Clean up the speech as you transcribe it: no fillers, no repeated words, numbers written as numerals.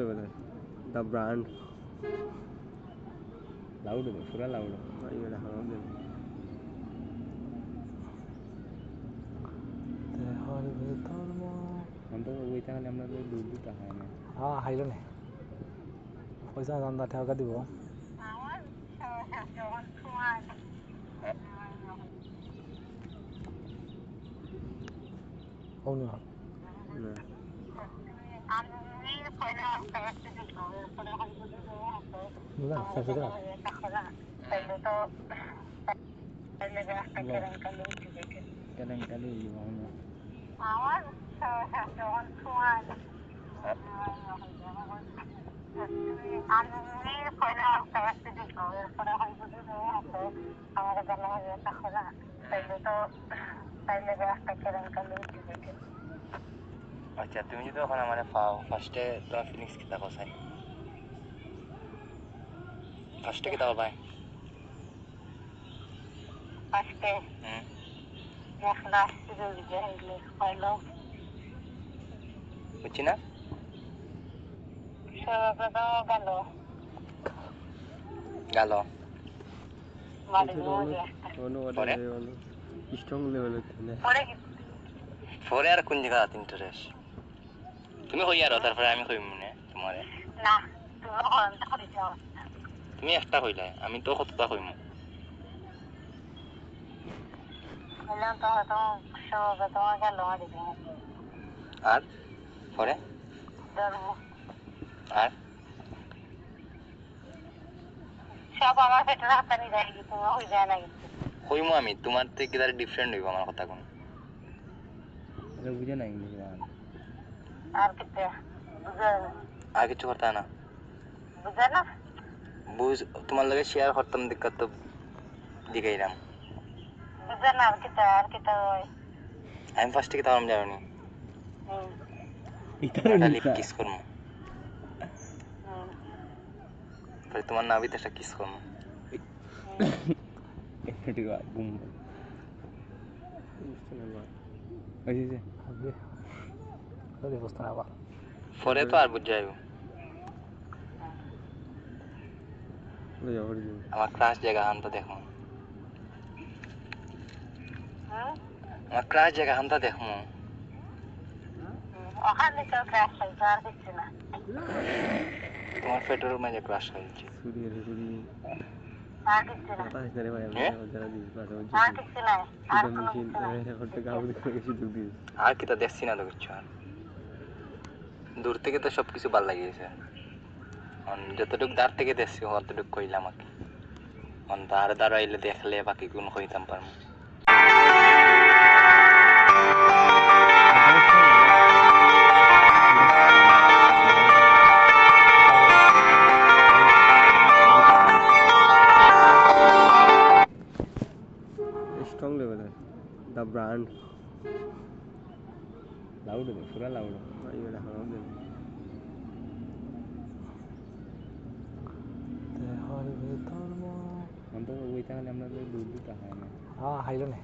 level है the brand loud है पूरा loud है भाई ये रहा हम दिन দেহর ভেতর हम तो वही था हम लोग दूर दूर तक है ना হাইলো নে পয়সা দান্দা ঠেকা দিব হৌনি ना বুঝলেন সাফিদা करें कल ही वाहन अच्छा तुम्हें तो এখন আমারে পাও ফার্স্টে তো ফিনিক্স কিতা কসাই ফার্স্টে কিতা ভাই ফার্স্টে নেক্সট সিরিজ গেলে হলো বুঝছি না সর্বপ্রথম গেল পরে স্ট্রং লেভেল পরে আর কোন জায়গা ইন্টারেস্ট তুমি কই আর তারপরে আমি কই মনে তোমারে না তুমি একটা কইলাই আমি তো কতটা কইমু বললাম তো তো সর্বপ্রথম গেল আর পরে আর সব আমার পেটের হাতানি যায় কিন্তু হই যায় না কিন্তু কইমু আমি তোমার থেকে কি ডিফারেন্ট হইব আমার কথা কোন এটা বুঝে না ইংলিশ গান আর কিতে বুঝে আর কিছু করতে না বুঝে না বুঝ তোমার লগে শেয়ার করতাম দিক্কত তো দিগাইরাম বুঝে না আর কিতে আমি ফার্স্ট থেকে তাম জানি এটা লিপ কিস করমু পরে তোমার নাভিতে একটা কিস করমু ঠিক আছে বুম বুঝছে হবে সরি বস্তা না বা পরে তো আর বুঝ যাইব আমার ক্লাস জায়গা হামতা দেখো আমার ক্লাস জায়গা হামতা দেখো ওখানে তো ক্লাস হইছে আর কিছু না তোমার পেটের মাঝে ক্লাস হইছে আর কিছু না পাঁচ ধরে ভাই আমি যারা দিই পাঁচ আর কিছু না আর মেশিন করতে গাউদ করে সুযোগ দিই আর কি তা দেখছি না তো কিছু আর দূর থেকে তো সবকিছু ভালো লাগিয়েছে যতটুক দাঁড় থেকে দেখছি অতটুক কইলাম আমাকে দাঁড়াইলে দেখলে বাকি গুণ কইতাম পারবো स्ट्रॉन्ग लेवल है द ब्रांड लाउड है पूरा लाउड है भाई ये रहा हम दिन দেহর ভেতর हम तो वही था हम लोग दूर दूर तक है ना হাইলো নে